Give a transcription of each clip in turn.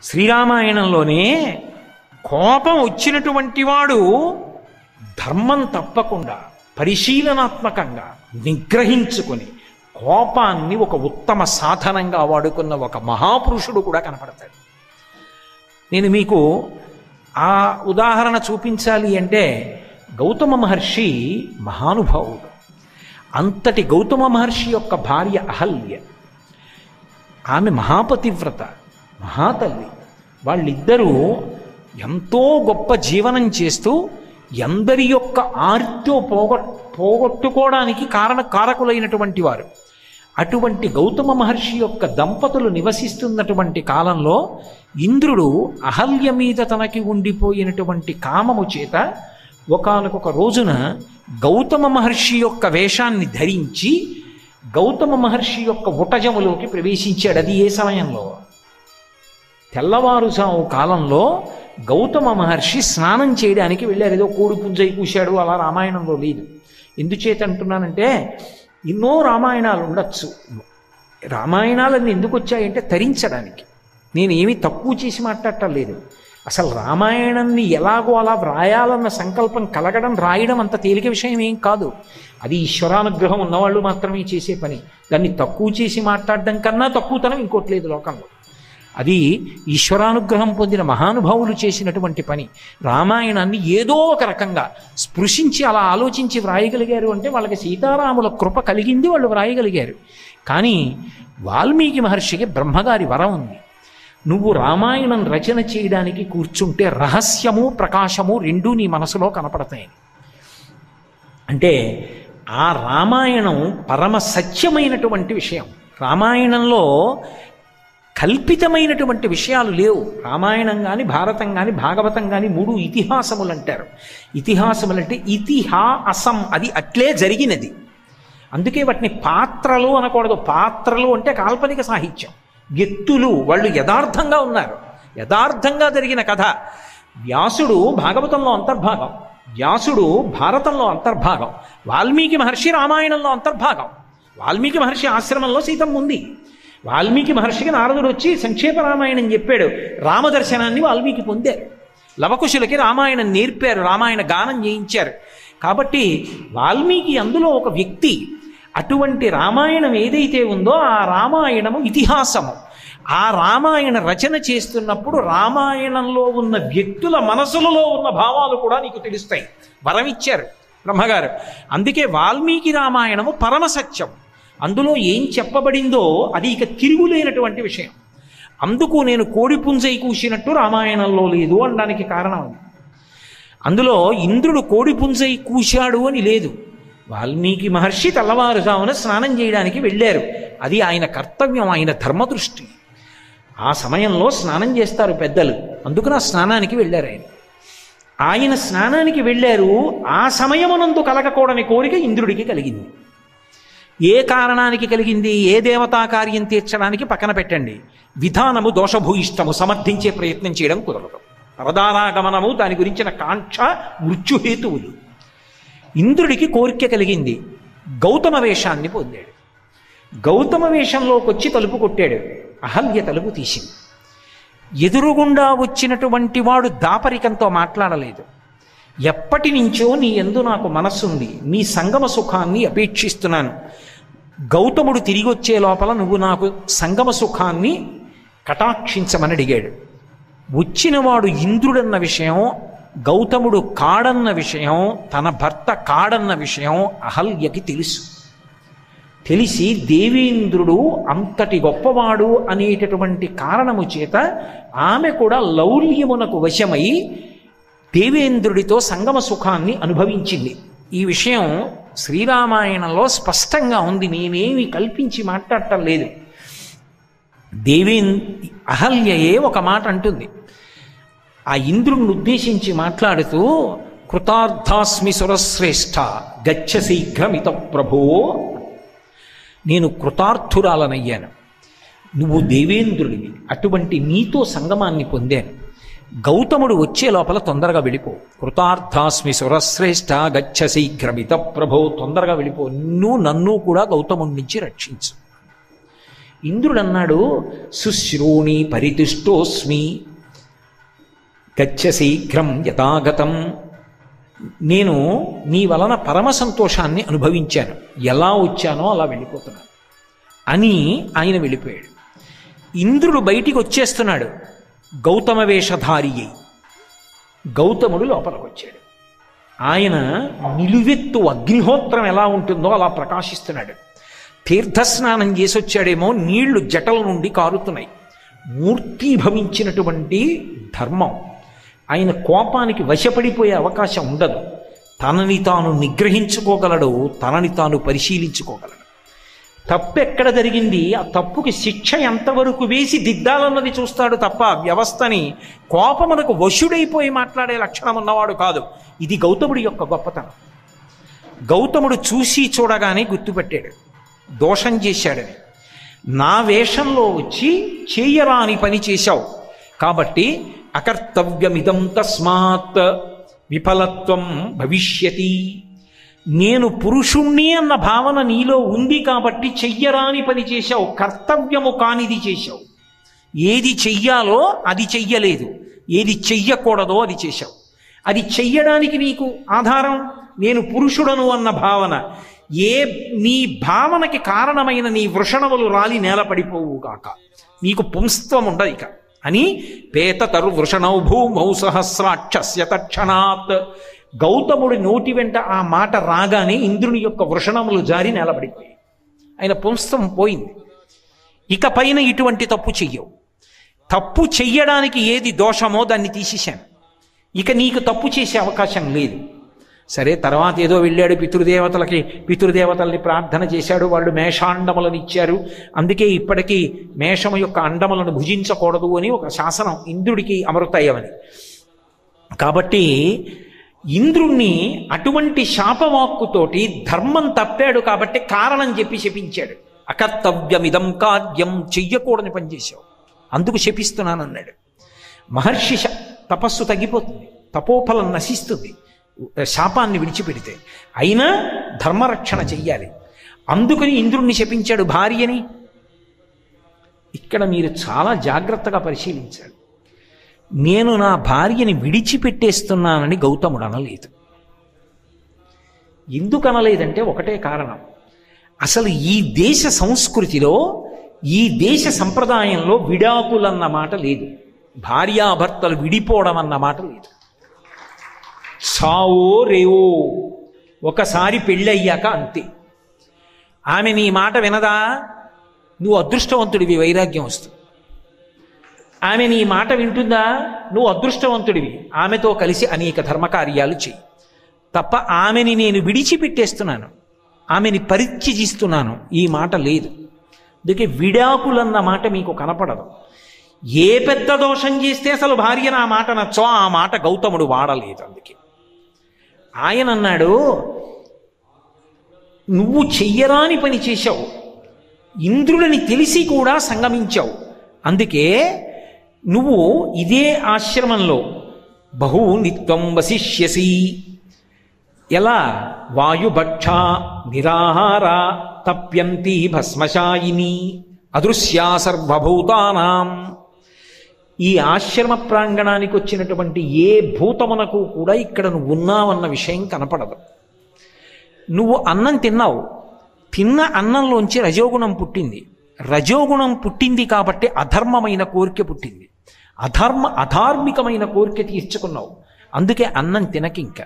శ్రీరామాయణంలోనే కోపం వచ్చినటువంటి వాడు ధర్మం తప్పకుండా పరిశీలనాత్మకంగా నిగ్రహించుకొని కోపాన్ని ఒక ఉత్తమ సాధనంగా వాడుకున్న ఒక మహాపురుషుడు కూడా కనపడతాడు. నేను మీకు ఆ ఉదాహరణ చూపించాలి అంటే గౌతమ మహర్షి మహానుభావుడు. అంతటి గౌతమ మహర్షి యొక్క భార్య అహల్య, ఆమె మహాపతివ్రత, మహాతల్లి. వాళ్ళిద్దరూ ఎంతో గొప్ప జీవనం చేస్తూ ఎందరి యొక్క ఆర్తో పోగొట్టుకోవడానికి కారకులైనటువంటి వారు. అటువంటి గౌతమ మహర్షి యొక్క దంపతులు నివసిస్తున్నటువంటి కాలంలో ఇంద్రుడు అహల్య మీద తనకి ఉండిపోయినటువంటి కామము చేత ఒకానొక రోజున గౌతమ మహర్షి యొక్క వేషాన్ని ధరించి గౌతమ మహర్షి యొక్క ఉటజములోకి ప్రవేశించాడు. అది ఏ సమయంలో? తెల్లవారుజాము కాలంలో గౌతమ మహర్షి స్నానం చేయడానికి వెళ్ళారు. ఏదో కోడి పుంజై కూశాడు అలా రామాయణంలో లేదు. ఎందుచేత అంటున్నానంటే ఎన్నో రామాయణాలు ఉండొచ్చు. రామాయణాలన్నీ ఎందుకు వచ్చాయంటే తరించడానికి. నేను ఏమీ తక్కువ చేసి మాట్లాడటం లేదు. అసలు రామాయణాన్ని ఎలాగో అలా వ్రాయాలన్న సంకల్పం కలగడం, రాయడం అంత తేలిక విషయం ఏం కాదు. అది ఈశ్వరానుగ్రహం ఉన్నవాళ్ళు మాత్రమే చేసే పని. దాన్ని తక్కువ చేసి మాట్లాడడం కన్నా తక్కువతనం ఇంకోటి లేదు లోకంలో. అది ఈశ్వరానుగ్రహం పొందిన మహానుభావులు చేసినటువంటి పని. రామాయణాన్ని ఏదో ఒక రకంగా స్పృశించి అలా ఆలోచించి వ్రాయగలిగారు అంటే వాళ్ళకి సీతారాముల కృప కలిగింది, వాళ్ళు వ్రాయగలిగారు. కానీ వాల్మీకి మహర్షికి బ్రహ్మగారి వరం ఉంది. నువ్వు రామాయణం రచన చేయడానికి కూర్చుంటే రహస్యము ప్రకాశము రెండూ నీ మనసులో కనపడతాయి. అంటే ఆ రామాయణం పరమ సత్యమైనటువంటి విషయం. రామాయణంలో కల్పితమైనటువంటి విషయాలు లేవు. రామాయణం కానీ భారతం కానీ భాగవతం కానీ మూడు ఇతిహాసములు అంటారు. ఇతిహాసములంటే ఇతిహాసం, అది అట్లే జరిగినది. అందుకే వాటిని పాత్రలు అనకూడదు. పాత్రలు అంటే కాల్పనిక సాహిత్యం. వ్యక్తులు వాళ్ళు యథార్థంగా ఉన్నారు, యథార్థంగా జరిగిన కథ. వ్యాసుడు భాగవతంలో అంతర్భాగం, వ్యాసుడు భారతంలో అంతర్భాగం, వాల్మీకి మహర్షి రామాయణంలో అంతర్భాగం. వాల్మీకి మహర్షి ఆశ్రమంలో సీతమ్మ ఉంది. వాల్మీకి మహర్షికి నారదుడు వచ్చి సంక్షేప రామాయణం చెప్పాడు. రామదర్శనాన్ని వాల్మీకి పొందారు. లవకుశులకి రామాయణం నేర్పారు, రామాయణ గానం చేయించారు. కాబట్టి వాల్మీకి అందులో ఒక వ్యక్తి. అటువంటి రామాయణం ఏదైతే ఉందో ఆ రామాయణము ఇతిహాసము. ఆ రామాయణ రచన చేస్తున్నప్పుడు రామాయణంలో ఉన్న వ్యక్తుల మనసులలో ఉన్న భావాలు కూడా నీకు తెలుస్తాయి. వరం ఇచ్చారు బ్రహ్మగారు. అందుకే వాల్మీకి రామాయణము పరమసత్యం. అందులో ఏం చెప్పబడిందో అది ఇక తిరుగులేనటువంటి విషయం. అందుకు నేను కోడి పుంజై కూసినట్టు రామాయణంలో లేదు అనడానికి కారణం. అందులో ఇంద్రుడు కోడి పుంజై కూశాడు అని లేదు. వాల్మీకి మహర్షి తెల్లవారుజామున స్నానం చేయడానికి వెళ్ళారు. అది ఆయన కర్తవ్యం, ఆయన ధర్మదృష్టి. ఆ సమయంలో స్నానం చేస్తారు పెద్దలు, అందుకని ఆ స్నానానికి వెళ్ళారు. ఆయన స్నానానికి వెళ్ళారు. ఆ సమయమునందు కలగకూడని కోరిక ఇంద్రుడికి కలిగింది. ఏ కారణానికి కలిగింది? ఏ దేవతా కార్యం తీర్చడానికి పక్కన పెట్టండి. విధానము దోషభూయిష్టము, సమర్థించే ప్రయత్నం చేయడం కుదరదు. అవతారాగమనము, దాని గురించిన కాంక్ష, మృత్యుహేతువులు. ఇంద్రుడికి కోరిక కలిగింది. గౌతమ వేషాన్ని పొందాడు. గౌతమ వేషంలోకి వచ్చి తలుపు కొట్టాడు. అహల్య తలుపు తీసింది. ఎదురుగుండా వచ్చినటువంటి వాడు దాపరికంతో మాట్లాడలేదు. ఎప్పటి నుంచో నీ యందు నాకు మనస్సుంది, నీ సంగమ సుఖాన్ని అపేక్షిస్తున్నాను. గౌతముడు తిరిగి వచ్చే లోపల నువ్వు నాకు సంగమ సుఖాన్ని కటాక్షించమని అడిగాడు. వచ్చినవాడు ఇంద్రుడన్న విషయం, గౌతముడు కాడన్న విషయం, తన భర్త కాడన్న విషయం అహల్యకి తెలుసు. తెలిసి దేవేంద్రుడు అంతటి గొప్పవాడు అనేటటువంటి కారణము చేత ఆమె కూడా లౌల్యమునకు వశమై దేవేంద్రుడితో సంగమ సుఖాన్ని అనుభవించింది. ఈ విషయం శ్రీరామాయణంలో స్పష్టంగా ఉంది. నేనేమి కల్పించి మాట్లాడటం లేదు. అహల్యయే ఒక మాట అంటుంది. ఆ ఇంద్రుడిని ఉద్దేశించి మాట్లాడుతూ, కృతార్థాస్మి సురశ్రేష్ఠ గచ్చ శీఘ్రమిత ప్రభో. నేను కృతార్థురాలనయ్యాను, నువ్వు దేవేంద్రుడివి, అటువంటి నీతో సంగమాన్ని పొందాను. గౌతముడు వచ్చే లోపల తొందరగా వెళ్ళిపో. కృతార్థాస్మి సురశ్రేష్ఠ గచ్చ శీఘ్రమిత ప్రభో. తొందరగా వెళ్ళిపో, నన్ను కూడా గౌతముడి నుంచి రక్షించు. ఇంద్రుడు అన్నాడు, శుశ్రూణి పరితుష్టోస్మి గచ్చ శీఘ్రం యథాగతం. నేను నీ వలన పరమ సంతోషాన్ని అనుభవించాను, ఎలా వచ్చానో అలా వెళ్ళిపోతున్నాను అని ఆయన వెళ్ళిపోయాడు. ఇంద్రుడు బయటికి వచ్చేస్తున్నాడు గౌతమ వేషధారి అయి. గౌతముడు లోపలికి వచ్చాడు. ఆయన నిలువెత్తు అగ్నిహోత్రం ఎలా ఉంటుందో అలా ప్రకాశిస్తున్నాడు. తీర్థస్నానం చేసి వచ్చాడేమో, నీళ్లు జటల నుండి కారుతున్నాయి. మూర్తీభవించినటువంటి ధర్మం. ఆయన కోపానికి వశపడిపోయే అవకాశం ఉండదు. తనని తాను నిగ్రహించుకోగలడు, తనని తాను పరిశీలించుకోగలడు. తప్పు ఎక్కడ జరిగింది, ఆ తప్పుకి శిక్ష ఎంతవరకు వేసి దిద్దాలన్నది చూస్తాడు తప్ప వ్యవస్థని కోపమునకు వశుడైపోయి మాట్లాడే లక్షణం ఉన్నవాడు కాదు. ఇది గౌతముడి యొక్క గొప్పతనం. గౌతముడు చూసి చూడగానే గుర్తుపెట్టాడు, దోషం చేశాడని. నా వేషంలో వచ్చి చేయరాని పని చేశావు కాబట్టి అకర్తవ్యమిదం తస్మాత్ విఫలత్వం భవిష్యతి. నేను పురుషుణ్ణి అన్న భావన నీలో ఉంది కాబట్టి చెయ్యరాని పని చేశావు, కర్తవ్యము కానిది చేశావు. ఏది చెయ్యాలో అది చెయ్యలేదు, ఏది చెయ్యకూడదో అది చేశావు. అది చెయ్యడానికి నీకు ఆధారం నేను పురుషుడను అన్న భావన. నీ భావనకి కారణమైన నీ వృషణములు రాలి నేలపడిపోవుగాక, నీకు పుంస్త్వం ఉండదు ఇక అని పేతతర్వృషణౌ భూమౌ సహస్రాక్షస్య తక్షణాత్. గౌతముడి నోటి వెంట ఆ మాట రాగానే ఇంద్రుని యొక్క వృషణములు జారి నేలబడిపోయాయి. ఆయన పుంస్త్వం పోయింది. ఇక పైన ఇటువంటి తప్పు చెయ్యవు. తప్పు చెయ్యడానికి ఏది దోషమో దాన్ని తీసేశాను, ఇక నీకు తప్పు చేసే అవకాశం లేదు. సరే, తర్వాత ఏదో వెళ్ళాడు పితృదేవతల్ని ప్రార్థన చేశాడు, వాళ్ళు మేషాండములను ఇచ్చారు, అందుకే ఇప్పటికీ మేషము యొక్క అండములను భుజించకూడదు అని ఒక శాసనం ఇంద్రుడికి అమరుతాయమని. కాబట్టి ఇంద్రుణ్ణి అటువంటి శాపవాక్కుతోటి ధర్మం తప్పాడు కాబట్టి కారణం చెప్పి శపించాడు. అకర్తవ్యమిదం కార్యం, చెయ్యకూడని పనిచేశావు, అందుకు శపిస్తున్నానన్నాడు. మహర్షి తపస్సు తగ్గిపోతుంది, తపోఫలం నశిస్తుంది శాపాన్ని విడిచిపెడితే. అయినా ధర్మరక్షణ చెయ్యాలి, అందుకని ఇంద్రుణ్ణి శపించాడు భార్యని. ఇక్కడ మీరు చాలా జాగ్రత్తగా పరిశీలించాలి. నేను నా భార్యని విడిచిపెట్టేస్తున్నానని గౌతముడు అనలేదు. ఎందుకు అనలేదంటే ఒకటే కారణం, అసలు ఈ దేశ సంస్కృతిలో, ఈ దేశ సంప్రదాయంలో విడాకులన్న మాట లేదు, భార్యాభర్తలు విడిపోవడం అన్న మాట లేదు. సావో రేవో, ఒకసారి పెళ్ళయ్యాక అంతే. ఆమె నీ మాట వినదా, నువ్వు అదృష్టవంతుడివి, వైరాగ్యం వస్తుంది. ఆమె నీ మాట వింటుందా, నువ్వు అదృష్టవంతుడివి, ఆమెతో కలిసి అనేక ధర్మకార్యాలు చెయ్యి. తప్ప ఆమెని నేను విడిచిపెట్టేస్తున్నాను, ఆమెని పరిత్యజిస్తున్నాను, ఈ మాట లేదు. అందుకే విడాకులన్న మాట మీకు కనపడదు. ఏ పెద్ద దోషం చేస్తే అసలు భార్య నా మాట నచ్చో ఆ మాట గౌతముడు వాడలేదు. అందుకే ఆయన అన్నాడు, నువ్వు చెయ్యరాని పని చేశావు, ఇంద్రుడిని తెలిసి కూడా సంగమించావు, అందుకే నువ్వు ఇదే ఆశ్రమంలో బహు నిత్యం వసిష్యసి. ఎలా? వాయుభక్ష నిరాహార తప్యంతి భస్మశాయిని అదృశ్యా సర్వభూతానాం. ఈ ఆశ్రమ ప్రాంగణానికి వచ్చినటువంటి ఏ భూతమునకు కూడా ఇక్కడ నువ్వు ఉన్నావన్న విషయం కనపడదు. నువ్వు అన్నం తిన్నావు, తిన్న అన్నంలోంచి రజోగుణం పుట్టింది, రజోగుణం పుట్టింది కాబట్టి అధర్మమైన కోరిక పుట్టింది, అధార్మికమైన కోరిక తీర్చుకున్నావు, అందుకే అన్నం తినకింక.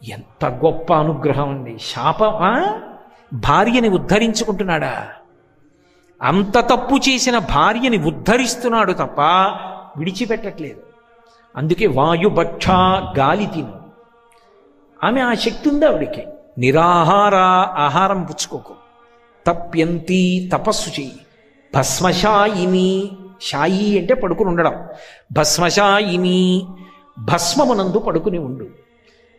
ఎంత గొప్ప అనుగ్రహం అండి! భార్యని ఉద్ధరించుకుంటున్నాడా? అంత తప్పు చేసిన భార్యని ఉద్ధరిస్తున్నాడు తప్ప విడిచిపెట్టట్లేదు. అందుకే వాయుభక్ష, గాలి తిను. ఆమె ఆ శక్తి ఉంది ఆవిడికి. నిరాహార, ఆహారం పుచ్చుకోకు. తప్యంతి, తపస్సు చెయ్యి. భస్మశాయిని, షాయి అంటే పడుకుని ఉండడం, భస్మశాయిని భస్మమునందు పడుకుని ఉండు.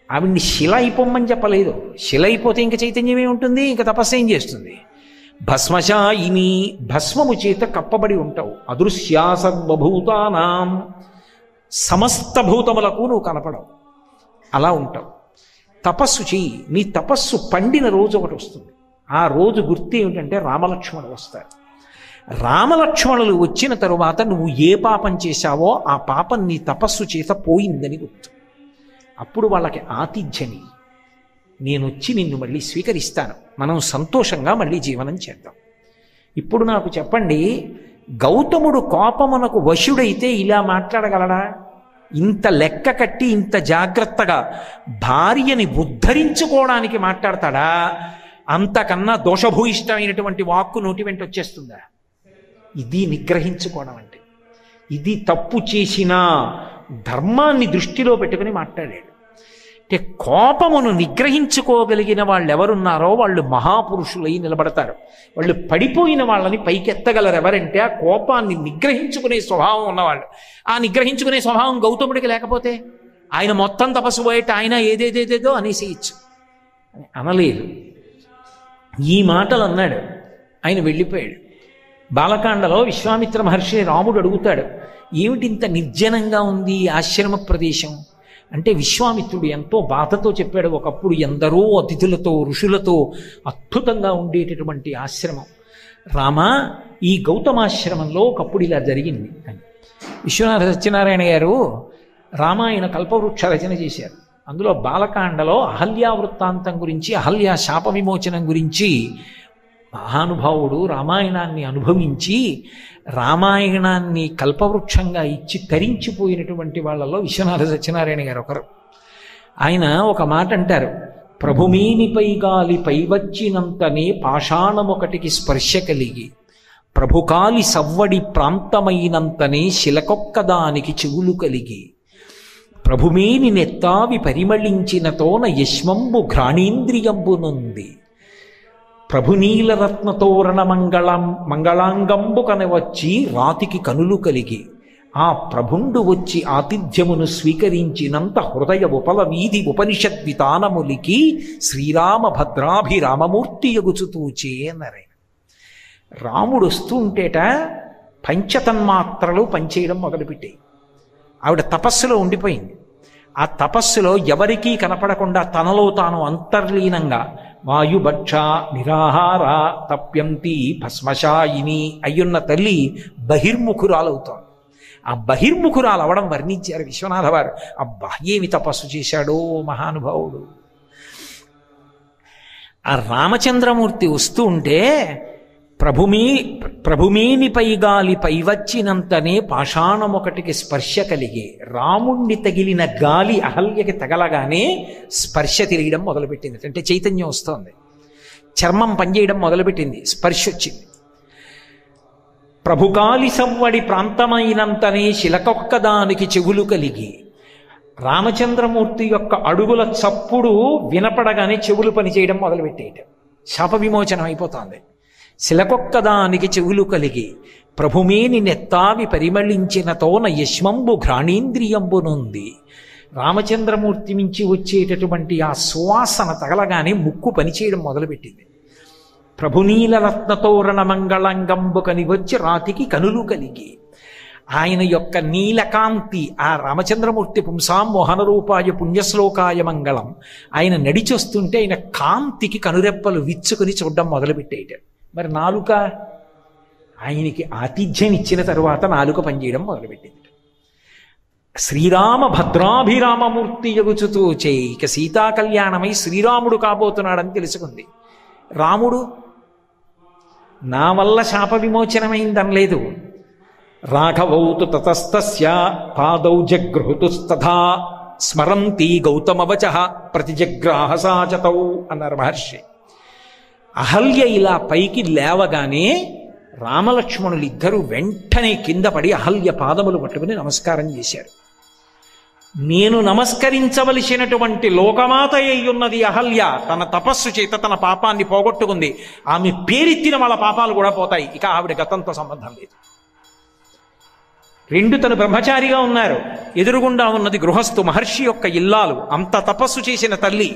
ఆవిడ్ని శిల అయిపోమ్మని చెప్పలేదు, శిల అయిపోతే ఇంక చైతన్యమే ఉంటుంది, ఇంక తపస్సు ఏం చేస్తుంది? భస్మశాయిని, భస్మము చేత కప్పబడి ఉంటావు. అదృశ్యా సర్వభూతానాం, సమస్త భూతములకు నువ్వు కనపడవు, అలా ఉంటావు. తపస్సు చెయ్యి. నీ తపస్సు పండిన రోజు ఒకటి వస్తుంది. ఆ రోజు గుర్తు ఏమిటంటే రామలక్ష్మణుడు వస్తారు. రామలక్ష్మణులు వచ్చిన తరువాత నువ్వు ఏ పాపం చేశావో ఆ పాపం నీ తపస్సు చేత పోయిందని గుర్తు. అప్పుడు వాళ్ళకి ఆతిథ్యని, నేను వచ్చి నిన్ను మళ్ళీ స్వీకరిస్తాను, మనం సంతోషంగా మళ్ళీ జీవనం చేద్దాం. ఇప్పుడు నాకు చెప్పండి, గౌతముడు కోపమునకు వశుడైతే ఇలా మాట్లాడగలడా? ఇంత లెక్క కట్టి ఇంత జాగ్రత్తగా భార్యని ఉద్ధరించుకోవడానికి మాట్లాడతాడా? అంతకన్నా దోషభూయిష్టమైనటువంటి వాక్కు నోటి వెంట వచ్చేస్తుందా? ఇది నిగ్రహించుకోవడం అంటే. ఇది తప్పు చేసినా ధర్మాన్ని దృష్టిలో పెట్టుకుని మాట్లాడాడు. అంటే కోపమును నిగ్రహించుకోగలిగిన వాళ్ళు ఎవరున్నారో వాళ్ళు మహాపురుషులై నిలబడతారు. వాళ్ళు పడిపోయిన వాళ్ళని పైకెత్తగలరు ఎవరంటే ఆ కోపాన్ని నిగ్రహించుకునే స్వభావం ఉన్నవాళ్ళు. ఆ నిగ్రహించుకునే స్వభావం గౌతముడికి లేకపోతే ఆయన మొత్తం తపస్సు పోయేట ఆయన ఏదేదేదేదో అనేసేయచ్చు అని అనలేదు. ఈ మాటలు అన్నాడు, ఆయన వెళ్ళిపోయాడు. బాలకాండలో విశ్వామిత్ర మహర్షిని రాముడు అడుగుతాడు, ఏమిటి ఇంత నిర్జనంగా ఉంది ఆశ్రమ ప్రదేశం అంటే? విశ్వామిత్రుడు ఎంతో బాధతో చెప్పాడు, ఒకప్పుడు ఎందరో అతిథులతో ఋషులతో అద్భుతంగా ఉండేటటువంటి ఆశ్రమం రామ, ఈ గౌతమాశ్రమంలో ఒకప్పుడు ఇలా జరిగింది అని. విశ్వనాథ సత్యనారాయణ గారు రామాయణ కల్పవృక్ష రచన చేశారు. అందులో బాలకాండలో అహల్యా వృత్తాంతం గురించి, అహల్యా శాప విమోచనం గురించి మహానుభావుడు రామాయణాన్ని అనుభవించి రామాయణాన్ని కల్పవృక్షంగా ఇచ్చి తరించిపోయినటువంటి వాళ్ళలో విశ్వనాథ సత్యనారాయణ గారు ఒకరు. ఆయన ఒక మాట అంటారు, ప్రభుమేనిపై గాలి పైవచ్చినంతనే పాషాణమొకటికి స్పర్శ కలిగి, ప్రభుకాలి సవ్వడి ప్రాంతమైనంతనే శిలకొక్కదానికి చెవులు కలిగి, ప్రభుమేని నెత్తావి పరిమళించినతోన యశ్వంబు ఘ్రాణేంద్రియంబునుంది, ప్రభునీలరత్నతోరణ మంగళాంగంబు కనవచ్చి రాతికి కనులు కలిగి, ఆ ప్రభుండు వచ్చి ఆతిథ్యమును స్వీకరించినంత హృదయ ఉపల వీధి ఉపనిషద్వితానములికి శ్రీరామ భద్రాభిరామమూర్తి యగుచుతూచే అన్నారాయణ. రాముడు వస్తూ ఉంటేట పంచతన్మాత్రలు పనిచేయడం మొదలుపెట్టాయి. ఆవిడ తపస్సులో ఉండిపోయింది. ఆ తపస్సులో ఎవరికీ కనపడకుండా తనలో తాను అంతర్లీనంగా వాయుభక్ష నిరాహార తప్యంతి భస్మశాయిని అయ్యున్న తల్లి బహిర్ముఖురాలవుతోంది. ఆ బహిర్ముఖురాలు అవడం వర్ణించారు విశ్వనాథ వారు. అబ్బా, ఏమి తపస్సు చేశాడో మహానుభావుడు. ఆ రామచంద్రమూర్తి వస్తూ ఉంటే ప్రభుమేనిపై గాలి పైవచ్చినంతనే పాషాణమొకటికి స్పర్శ కలిగి, రాముణ్ణి తగిలిన గాలి అహల్యకి తగలగానే స్పర్శ తెలియడం మొదలుపెట్టింది. అంటే చైతన్యం వస్తోంది, చర్మం పనిచేయడం మొదలుపెట్టింది, స్పర్శ వచ్చింది. ప్రభుకాలి సవ్వడి ప్రాంతమైనంతనే శిలకొక్కదానికి చెవులు కలిగి, రామచంద్రమూర్తి యొక్క అడుగుల చప్పుడు వినపడగానే చెవులు పనిచేయడం మొదలుపెట్టేయటం, శాప విమోచనం అయిపోతోంది. శిలకొక్కదానికి చెవులు కలిగి, ప్రభుమేని నెత్తావి పరిమళించినతోన యశ్వంబు ఘ్రాణేంద్రియంబునుంది. రామచంద్రమూర్తి నుంచి వచ్చేటటువంటి ఆ సువాసన తగలగానే ముక్కు పనిచేయడం మొదలుపెట్టింది. ప్రభునీలరత్నతోరణ మంగళంగంబు కనివచ్చి రాతికి కనులు కలిగి, ఆయన యొక్క నీలకాంతి, ఆ రామచంద్రమూర్తి పుంసాం మోహన రూపాయ పుణ్యశ్లోకాయ మంగళం, ఆయన నడిచొస్తుంటే ఆయన కాంతికి కనురెప్పలు విచ్చుకొని చూడడం మొదలుపెట్టేయటం. మరి నాలుక, ఆయనకి ఆతిథ్యం ఇచ్చిన తరువాత నాలుక పనిచేయడం మొదలుపెట్టింది. శ్రీరామ భద్రాభిరామమూర్తి యగుచుతూ చేయి, ఇక సీతా కళ్యాణమై శ్రీరాముడు కాబోతున్నాడని తెలుసుకుంది. రాముడు నా వల్ల శాప విమోచనమైందనలేదు. రాఘవౌతు తతస్తస్య పాదౌ జగృహుతుస్తథా స్మరంతి గౌతమవచ ప్రతిజగ్రాహ సాచతౌ అన్నారు మహర్షి. అహల్య ఇలా పైకి లేవగానే రామలక్ష్మణులు ఇద్దరూ వెంటనే కింద పడి అహల్య పాదములు పట్టుకుని నమస్కారం చేశారు. నేను నమస్కరించవలసినటువంటి లోకమాత అయ్యున్నది అహల్య. తన తపస్సు చేత తన పాపాన్ని పోగొట్టుకుంది. ఆమె పేరెత్తిన వాళ్ళ పాపాలు కూడా పోతాయి. ఇక ఆవిడ గతంతో సంబంధం లేదు. రెండు, తను బ్రహ్మచారిగా ఉన్నారు, ఎదురుగుండా ఉన్నది గృహస్థు మహర్షి యొక్క ఇల్లాలు. అంత తపస్సు చేసిన తల్లి.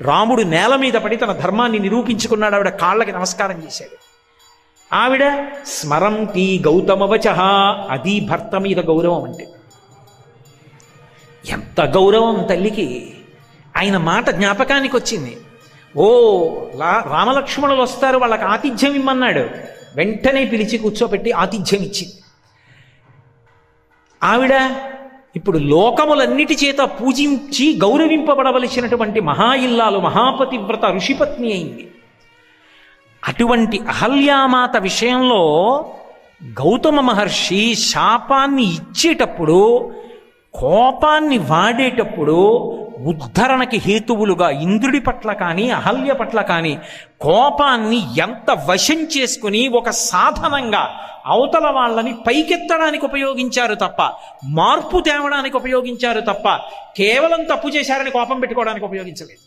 రాముడు నేల మీద పడి తన ధర్మాన్ని నిరూపించుకున్నాడు. ఆవిడ కాళ్ళకి నమస్కారం చేశాడు. ఆవిడ స్మరంతి గౌతమవచ, అది భర్త మీద గౌరవం అంటే. ఎంత గౌరవం తల్లికి! ఆయన మాట జ్ఞాపకానికి వచ్చింది. ఓ రామలక్ష్మణులు వస్తారు, వాళ్ళకి ఆతిథ్యం ఇమ్మన్నాడు. వెంటనే పిలిచి కూర్చోబెట్టి ఆతిథ్యం ఇచ్చింది. ఆవిడ ఇప్పుడు లోకములన్నిటి చేత పూజించి గౌరవింపబడవలసినటువంటి మహా ఇల్లాలు, మహాపతివ్రత, ఋషిపత్ని అయింది. అటువంటి అహల్యామాత విషయంలో గౌతమ మహర్షి శాపాన్ని ఇచ్చేటప్పుడు, కోపాన్ని వాడేటప్పుడు ఉద్ధరణకి హేతువులుగా ఇంద్రుడి పట్ల కానీ అహల్య పట్ల కానీ కోపాన్ని ఎంత వశం చేసుకుని ఒక సాధనంగా అవతల వాళ్ళని పైకెత్తడానికి ఉపయోగించారు తప్ప, మార్పు తేవడానికి ఉపయోగించారు తప్ప, కేవలం తప్పు చేశారని కోపం పెట్టుకోవడానికి ఉపయోగించలేదు.